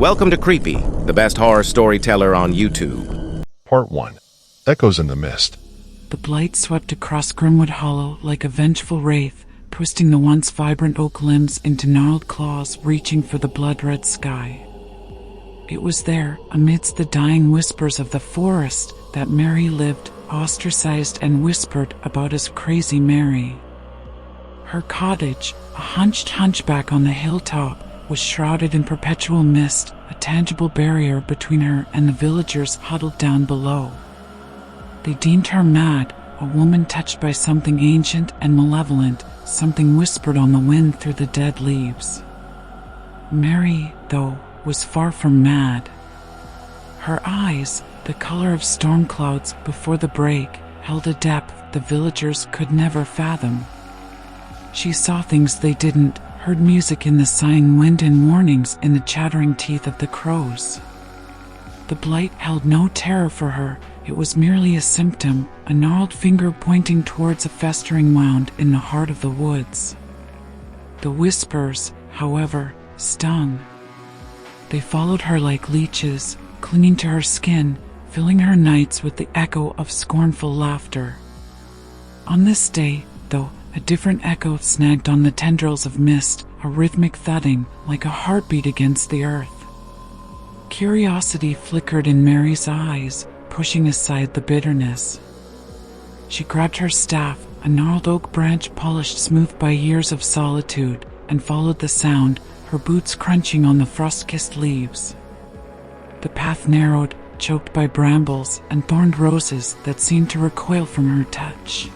Welcome to Creepy, the best horror storyteller on YouTube. Part 1. Echoes in the Mist. The Blight swept across Grimwood Hollow like a vengeful wraith, twisting the once vibrant oak limbs into gnarled claws reaching for the blood-red sky. It was there, amidst the dying whispers of the forest, that Mary lived, ostracized and whispered about as Crazy Mary. Her cottage, a hunched hunchback on the hilltop, was shrouded in perpetual mist, a tangible barrier between her and the villagers huddled down below. They deemed her mad, a woman touched by something ancient and malevolent, something whispered on the wind through the dead leaves. Mary, though, was far from mad. Her eyes, the color of storm clouds before the break, held a depth the villagers could never fathom. She saw things they didn't, heard music in the sighing wind and warnings in the chattering teeth of the crows. The Blight held no terror for her. It was merely a symptom, a gnarled finger pointing towards a festering wound in the heart of the woods. The whispers, however, stung. They followed her like leeches, clinging to her skin, filling her nights with the echo of scornful laughter. On this day, though, a different echo snagged on the tendrils of mist, a rhythmic thudding, like a heartbeat against the earth. Curiosity flickered in Mary's eyes, pushing aside the bitterness. She grabbed her staff, a gnarled oak branch polished smooth by years of solitude, and followed the sound, her boots crunching on the frost-kissed leaves. The path narrowed, choked by brambles and thorned roses that seemed to recoil from her touch.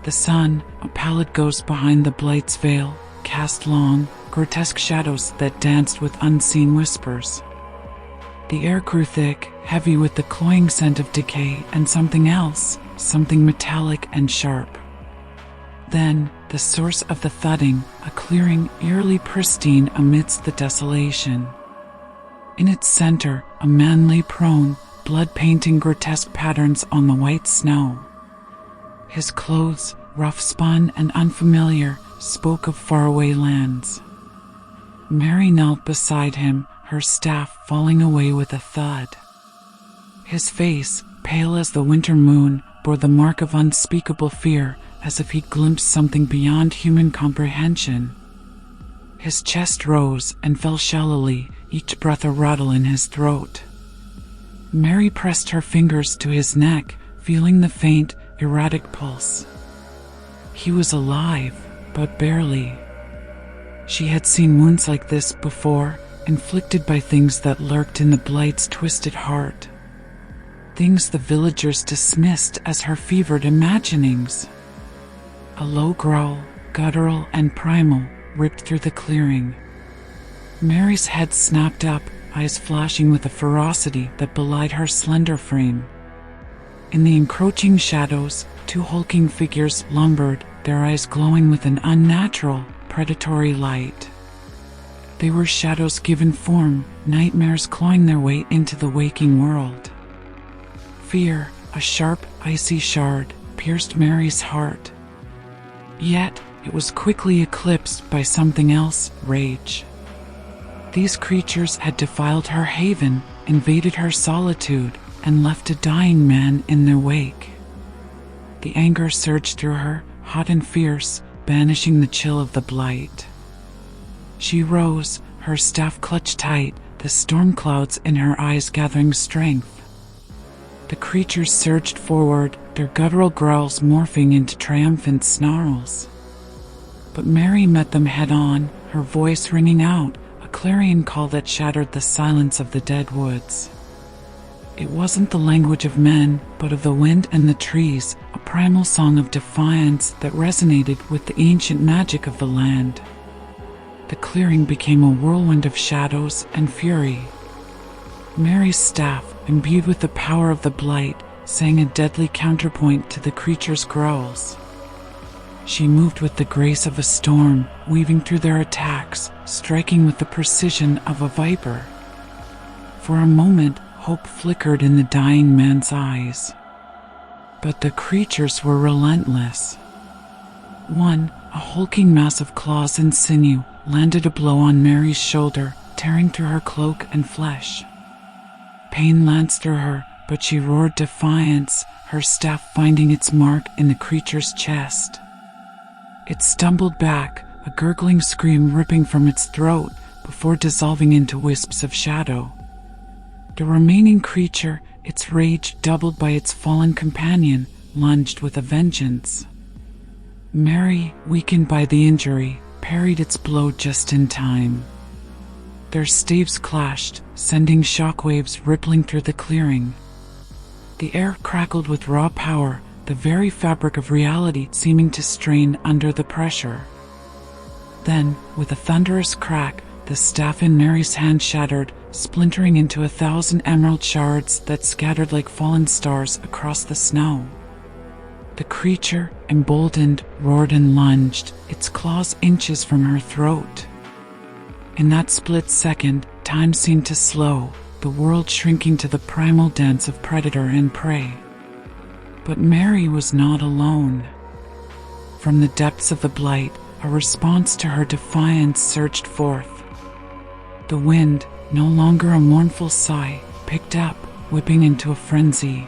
The sun, a pallid ghost behind the Blight's veil, cast long, grotesque shadows that danced with unseen whispers. The air grew thick, heavy with the cloying scent of decay and something else, something metallic and sharp. Then, the source of the thudding, a clearing eerily pristine amidst the desolation. In its center, a man lay prone, blood painting grotesque patterns on the white snow. His clothes, rough-spun and unfamiliar, spoke of faraway lands. Mary knelt beside him, her staff falling away with a thud. His face, pale as the winter moon, bore the mark of unspeakable fear, as if he'd glimpsed something beyond human comprehension. His chest rose and fell shallowly, each breath a rattle in his throat. Mary pressed her fingers to his neck, feeling the faint, erratic pulse. He was alive, but barely. She had seen wounds like this before, inflicted by things that lurked in the Blight's twisted heart. Things the villagers dismissed as her fevered imaginings. A low growl, guttural and primal, ripped through the clearing. Mary's head snapped up, eyes flashing with a ferocity that belied her slender frame. In the encroaching shadows, two hulking figures lumbered, their eyes glowing with an unnatural, predatory light. They were shadows given form, nightmares clawing their way into the waking world. Fear, a sharp, icy shard, pierced Mary's heart. Yet, it was quickly eclipsed by something else, rage. These creatures had defiled her haven, invaded her solitude, and left a dying man in their wake. The anger surged through her, hot and fierce, banishing the chill of the Blight. She rose, her staff clutched tight, the storm clouds in her eyes gathering strength. The creatures surged forward, their guttural growls morphing into triumphant snarls. But Mary met them head-on, her voice ringing out, a clarion call that shattered the silence of the dead woods. It wasn't the language of men, but of the wind and the trees, a primal song of defiance that resonated with the ancient magic of the land. The clearing became a whirlwind of shadows and fury. Mary's staff, imbued with the power of the Blight, sang a deadly counterpoint to the creature's growls. She moved with the grace of a storm, weaving through their attacks, striking with the precision of a viper. For a moment, hope flickered in the dying man's eyes. But the creatures were relentless. One, a hulking mass of claws and sinew, landed a blow on Mary's shoulder, tearing through her cloak and flesh. Pain lanced through her, but she roared defiance, her staff finding its mark in the creature's chest. It stumbled back, a gurgling scream ripping from its throat before dissolving into wisps of shadow. The remaining creature, its rage doubled by its fallen companion, lunged with a vengeance. Mary, weakened by the injury, parried its blow just in time. Their staves clashed, sending shockwaves rippling through the clearing. The air crackled with raw power, the very fabric of reality seeming to strain under the pressure. Then, with a thunderous crack, the staff in Mary's hand shattered, splintering into 1,000 emerald shards that scattered like fallen stars across the snow. The creature, emboldened, roared and lunged, its claws inches from her throat. In that split second, time seemed to slow, the world shrinking to the primal dance of predator and prey. But Mary was not alone. From the depths of the Blight, a response to her defiance surged forth. The wind, no longer a mournful sigh, picked up, whipping into a frenzy.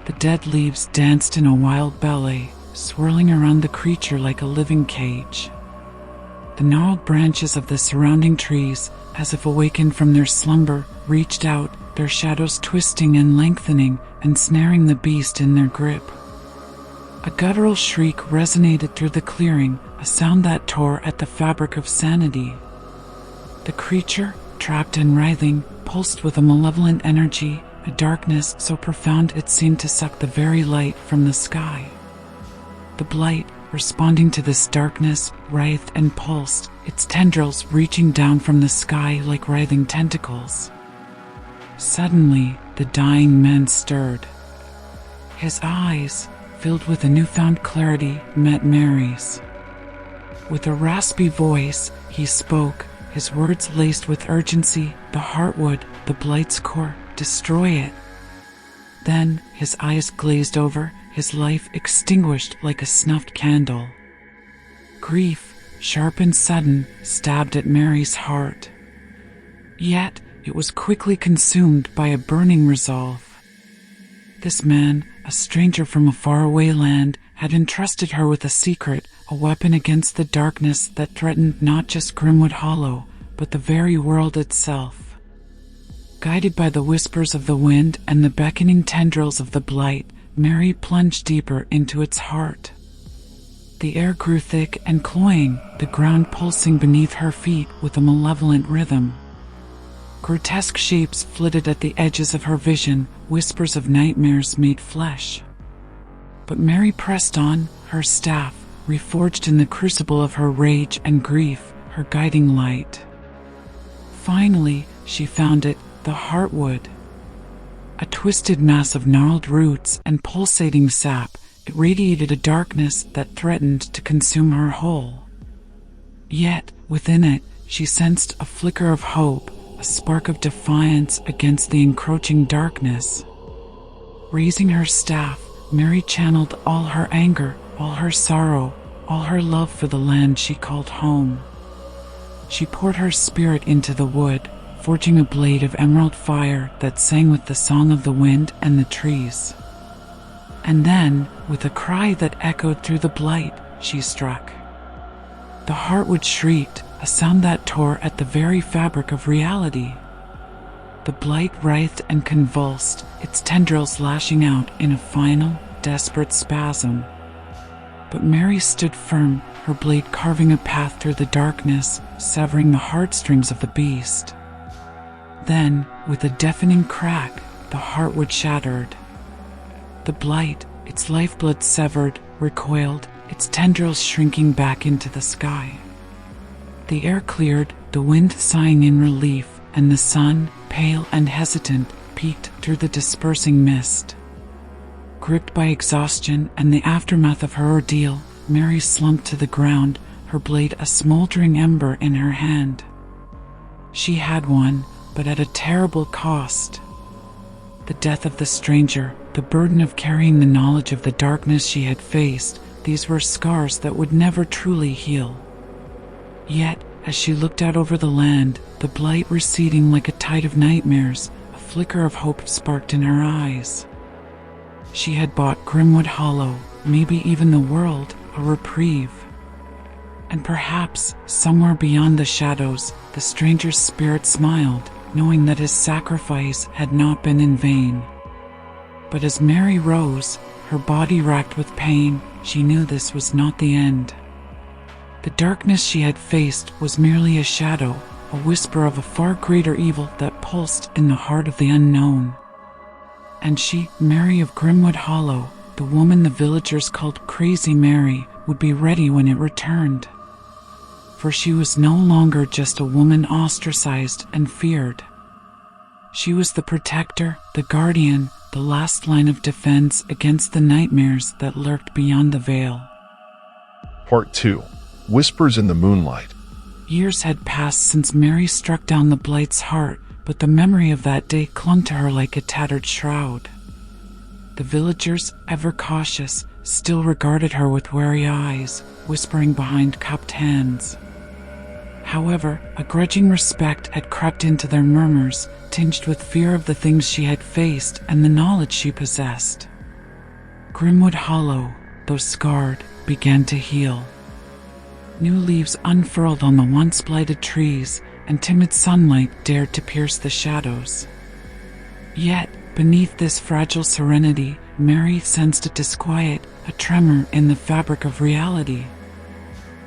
The dead leaves danced in a wild ballet, swirling around the creature like a living cage. The gnarled branches of the surrounding trees, as if awakened from their slumber, reached out, their shadows twisting and lengthening, ensnaring the beast in their grip. A guttural shriek resonated through the clearing, a sound that tore at the fabric of sanity. The creature, trapped and writhing, pulsed with a malevolent energy, a darkness so profound it seemed to suck the very light from the sky. The Blight, responding to this darkness, writhed and pulsed, its tendrils reaching down from the sky like writhing tentacles. Suddenly, the dying man stirred. His eyes, filled with a newfound clarity, met Mary's. With a raspy voice, he spoke, his words laced with urgency. The heartwood, the Blight's core, destroy it. Then, his eyes glazed over, his life extinguished like a snuffed candle. Grief, sharp and sudden, stabbed at Mary's heart. Yet, it was quickly consumed by a burning resolve. This man, a stranger from a faraway land, had entrusted her with a secret, a weapon against the darkness that threatened not just Grimwood Hollow, but the very world itself. Guided by the whispers of the wind and the beckoning tendrils of the Blight, Mary plunged deeper into its heart. The air grew thick and cloying, the ground pulsing beneath her feet with a malevolent rhythm. Grotesque shapes flitted at the edges of her vision, whispers of nightmares made flesh. But Mary pressed on, her staff, reforged in the crucible of her rage and grief, her guiding light. Finally, she found it, the heartwood. A twisted mass of gnarled roots and pulsating sap, it radiated a darkness that threatened to consume her whole. Yet, within it, she sensed a flicker of hope, a spark of defiance against the encroaching darkness. Raising her staff, Mary channeled all her anger, all her sorrow, all her love for the land she called home. She poured her spirit into the wood, forging a blade of emerald fire that sang with the song of the wind and the trees. And then, with a cry that echoed through the Blight, she struck. The heartwood shrieked, a sound that tore at the very fabric of reality. The Blight writhed and convulsed, its tendrils lashing out in a final, desperate spasm. But Mary stood firm, her blade carving a path through the darkness, severing the heartstrings of the beast. Then, with a deafening crack, the heartwood shattered. The Blight, its lifeblood severed, recoiled, its tendrils shrinking back into the sky. The air cleared, the wind sighing in relief, and the sun, pale and hesitant, peeked through the dispersing mist. Gripped by exhaustion and the aftermath of her ordeal, Mary slumped to the ground, her blade a smoldering ember in her hand. She had won, but at a terrible cost. The death of the stranger, the burden of carrying the knowledge of the darkness she had faced, these were scars that would never truly heal. Yet, As she looked out over the land, the blight receding like a tide of nightmares, a flicker of hope sparked in her eyes. She had bought Grimwood Hollow, maybe even the world, a reprieve. And perhaps, somewhere beyond the shadows, the stranger's spirit smiled, knowing that his sacrifice had not been in vain. But as Mary rose, her body racked with pain, she knew this was not the end. The darkness she had faced was merely a shadow, a whisper of a far greater evil that pulsed in the heart of the unknown. And she, Mary of Grimwood Hollow, the woman the villagers called Crazy Mary, would be ready when it returned. For she was no longer just a woman ostracized and feared. She was the protector, the guardian, the last line of defense against the nightmares that lurked beyond the veil. Part 2. Whispers in the Moonlight. Years had passed since Mary struck down the Blight's heart, but the memory of that day clung to her like a tattered shroud. The villagers, ever cautious, still regarded her with wary eyes, whispering behind cupped hands. However, a grudging respect had crept into their murmurs, tinged with fear of the things she had faced and the knowledge she possessed. Grimwood Hollow, though scarred, began to heal. New leaves unfurled on the once blighted trees, and timid sunlight dared to pierce the shadows. Yet, beneath this fragile serenity, Mary sensed a disquiet, a tremor in the fabric of reality.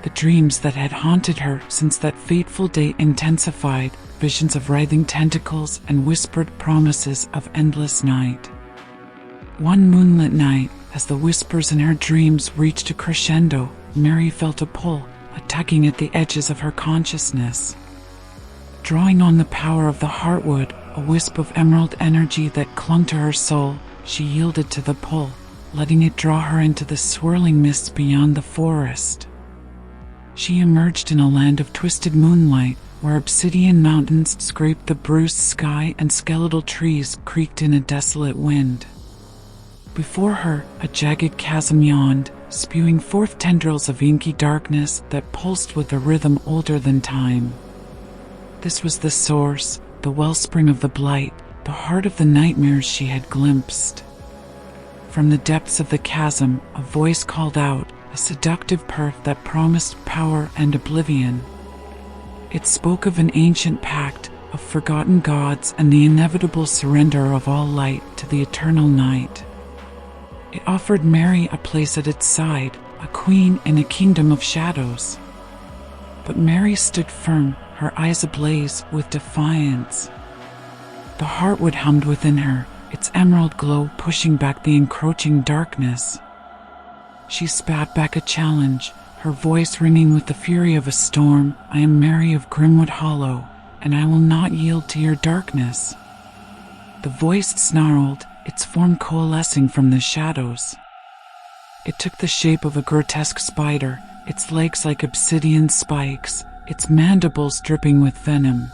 The dreams that had haunted her since that fateful day intensified, visions of writhing tentacles and whispered promises of endless night. One moonlit night, as the whispers in her dreams reached a crescendo, Mary felt a pull, a tugging at the edges of her consciousness. Drawing on the power of the heartwood, a wisp of emerald energy that clung to her soul, she yielded to the pull, letting it draw her into the swirling mists beyond the forest. She emerged in a land of twisted moonlight, where obsidian mountains scraped the bruised sky and skeletal trees creaked in a desolate wind. Before her, a jagged chasm yawned, spewing forth tendrils of inky darkness that pulsed with a rhythm older than time. This was the source, the wellspring of the Blight, the heart of the nightmares she had glimpsed. From the depths of the chasm, a voice called out, a seductive purr that promised power and oblivion. It spoke of an ancient pact, of forgotten gods and the inevitable surrender of all light to the eternal night. It offered Mary a place at its side, a queen in a kingdom of shadows. But Mary stood firm, her eyes ablaze with defiance. The heartwood hummed within her, its emerald glow pushing back the encroaching darkness. She spat back a challenge, her voice ringing with the fury of a storm. I am Mary of Grimwood Hollow, and I will not yield to your darkness. The voice snarled, its form coalescing from the shadows. It took the shape of a grotesque spider, its legs like obsidian spikes, its mandibles dripping with venom.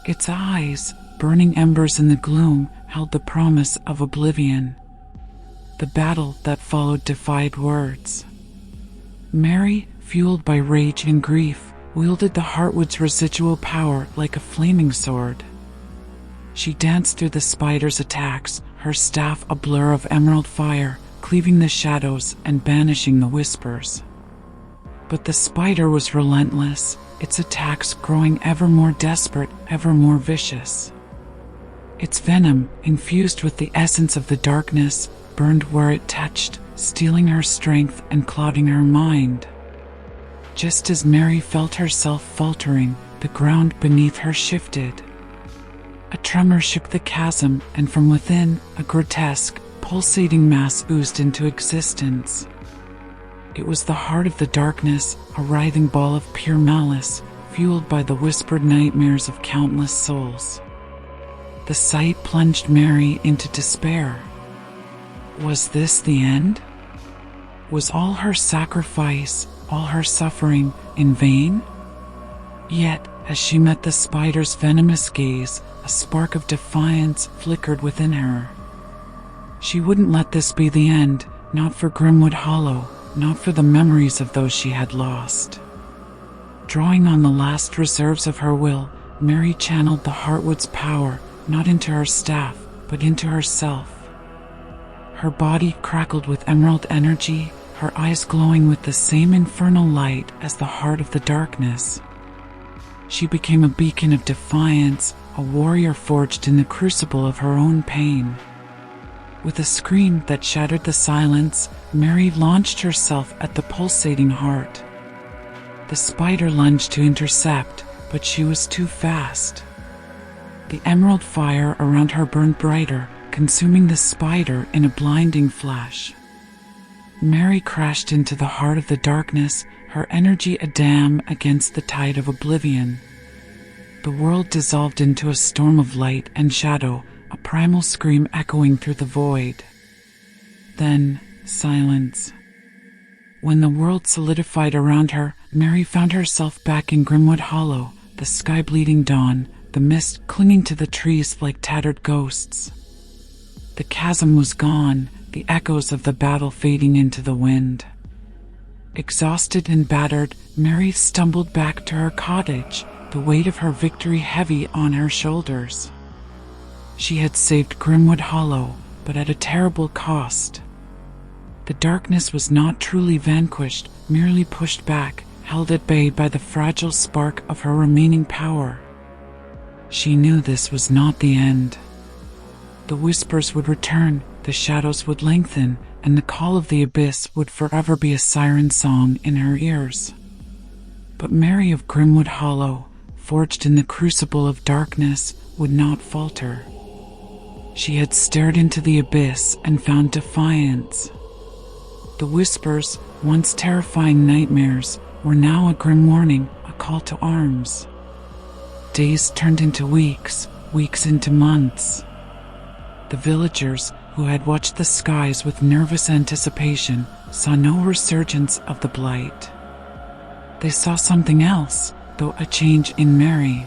Its eyes, burning embers in the gloom, held the promise of oblivion. The battle that followed defied words. Mary, fueled by rage and grief, wielded the heartwood's residual power like a flaming sword. She danced through the spider's attacks, her staff a blur of emerald fire, cleaving the shadows and banishing the whispers. But the spider was relentless, its attacks growing ever more desperate, ever more vicious. Its venom, infused with the essence of the darkness, burned where it touched, stealing her strength and clouding her mind. Just as Mary felt herself faltering, the ground beneath her shifted. A tremor shook the chasm, and from within, a grotesque, pulsating mass oozed into existence. It was the heart of the darkness, a writhing ball of pure malice, fueled by the whispered nightmares of countless souls. The sight plunged Mary into despair. Was this the end? Was all her sacrifice, all her suffering, in vain? Yet, as she met the spider's venomous gaze, a spark of defiance flickered within her. She wouldn't let this be the end, not for Grimwood Hollow, not for the memories of those she had lost. Drawing on the last reserves of her will, Mary channeled the Heartwood's power, not into her staff, but into herself. Her body crackled with emerald energy, her eyes glowing with the same infernal light as the heart of the darkness. She became a beacon of defiance, a warrior forged in the crucible of her own pain. With a scream that shattered the silence, Mary launched herself at the pulsating heart. The spider lunged to intercept, but she was too fast. The emerald fire around her burned brighter, consuming the spider in a blinding flash. Mary crashed into the heart of the darkness, her energy a dam against the tide of oblivion. The world dissolved into a storm of light and shadow, a primal scream echoing through the void. Then, silence. When the world solidified around her, Mary found herself back in Grimwood Hollow, the sky bleeding dawn, the mist clinging to the trees like tattered ghosts. The chasm was gone, the echoes of the battle fading into the wind. Exhausted and battered, Mary stumbled back to her cottage, the weight of her victory heavy on her shoulders. She had saved Grimwood Hollow, but at a terrible cost. The darkness was not truly vanquished, merely pushed back, held at bay by the fragile spark of her remaining power. She knew this was not the end. The whispers would return, the shadows would lengthen, and the call of the abyss would forever be a siren song in her ears. But Mary of Grimwood Hollow, forged in the crucible of darkness, would not falter. She had stared into the abyss and found defiance. The whispers, once terrifying nightmares, were now a grim warning, a call to arms. Days turned into weeks, weeks into months. The villagers, who had watched the skies with nervous anticipation, saw no resurgence of the Blight. They saw something else, though a change in Mary.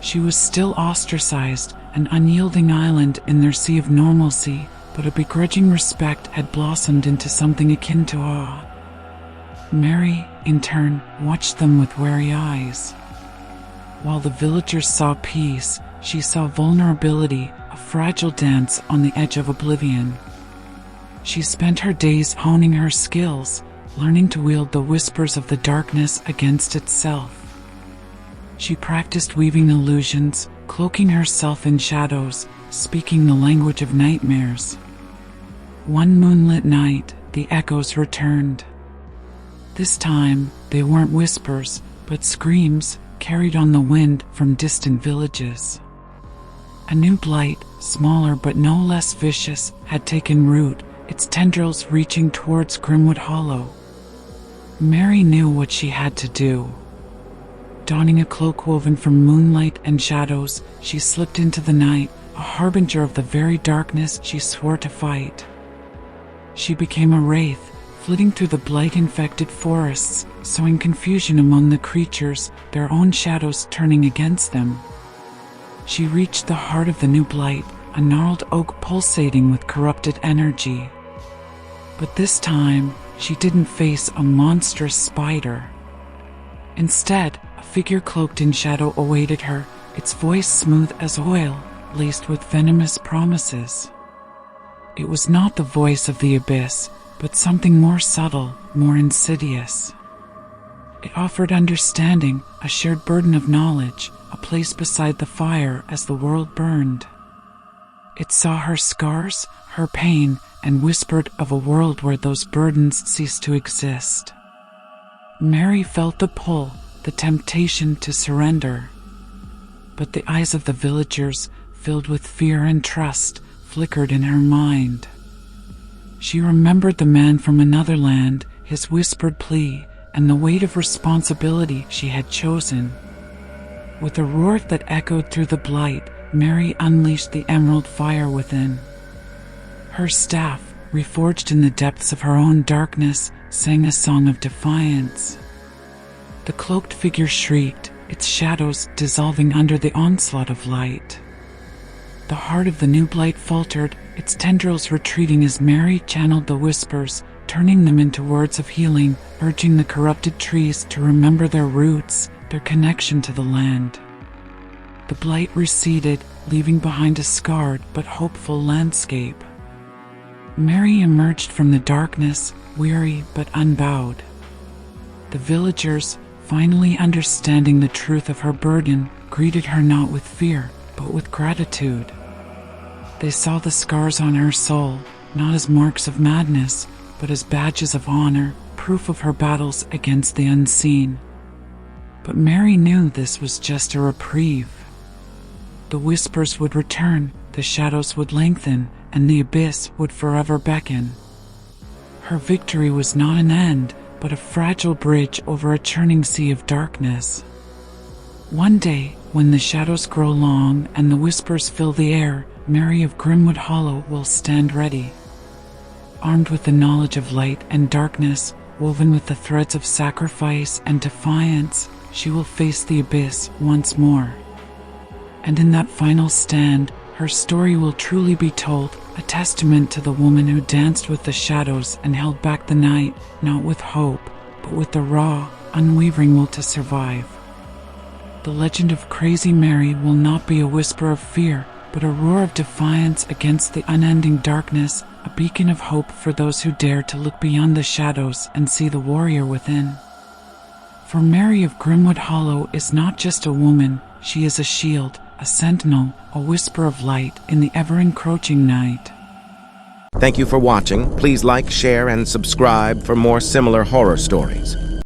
She was still ostracized, an unyielding island in their sea of normalcy, but a begrudging respect had blossomed into something akin to awe. Mary, in turn, watched them with wary eyes. While the villagers saw peace, she saw vulnerability, a fragile dance on the edge of oblivion. She spent her days honing her skills, learning to wield the whispers of the darkness against itself. She practiced weaving illusions, cloaking herself in shadows, speaking the language of nightmares. One moonlit night, the echoes returned. This time, they weren't whispers, but screams carried on the wind from distant villages. A new blight, smaller but no less vicious, had taken root, its tendrils reaching towards Grimwood Hollow. Mary knew what she had to do. Donning a cloak woven from moonlight and shadows, she slipped into the night, a harbinger of the very darkness she swore to fight. She became a wraith, flitting through the blight-infected forests, sowing confusion among the creatures, their own shadows turning against them. She reached the heart of the new blight, a gnarled oak pulsating with corrupted energy. But this time, she didn't face a monstrous spider. Instead, a figure cloaked in shadow awaited her, its voice smooth as oil, laced with venomous promises. It was not the voice of the abyss, but something more subtle, more insidious. It offered understanding, a shared burden of knowledge, a place beside the fire as the world burned. It saw her scars, her pain, and whispered of a world where those burdens ceased to exist. Mary felt the pull, the temptation to surrender. But the eyes of the villagers, filled with fear and trust, flickered in her mind. She remembered the man from another land, his whispered plea, and the weight of responsibility she had chosen. With a roar that echoed through the blight, Mary unleashed the emerald fire within. Her staff, reforged in the depths of her own darkness, sang a song of defiance. The cloaked figure shrieked, its shadows dissolving under the onslaught of light. The heart of the new blight faltered, its tendrils retreating as Mary channeled the whispers, turning them into words of healing, urging the corrupted trees to remember their roots, their connection to the land. The blight receded, leaving behind a scarred but hopeful landscape. Mary emerged from the darkness, weary but unbowed. The villagers, finally understanding the truth of her burden, greeted her not with fear, but with gratitude. They saw the scars on her soul, not as marks of madness, but as badges of honor, proof of her battles against the unseen. But Mary knew this was just a reprieve. The whispers would return, the shadows would lengthen, and the abyss would forever beckon. Her victory was not an end, but a fragile bridge over a churning sea of darkness. One day, when the shadows grow long and the whispers fill the air, Mary of Grimwood Hollow will stand ready. Armed with the knowledge of light and darkness, woven with the threads of sacrifice and defiance, she will face the abyss once more. And in that final stand, her story will truly be told, a testament to the woman who danced with the shadows and held back the night, not with hope, but with the raw, unwavering will to survive. The legend of Crazy Mary will not be a whisper of fear, but a roar of defiance against the unending darkness, a beacon of hope for those who dare to look beyond the shadows and see the warrior within. For Mary of Grimwood Hollow is not just a woman, she is a shield, a sentinel, a whisper of light in the ever-encroaching night. Thank you for watching. Please like, share, and subscribe for more similar horror stories.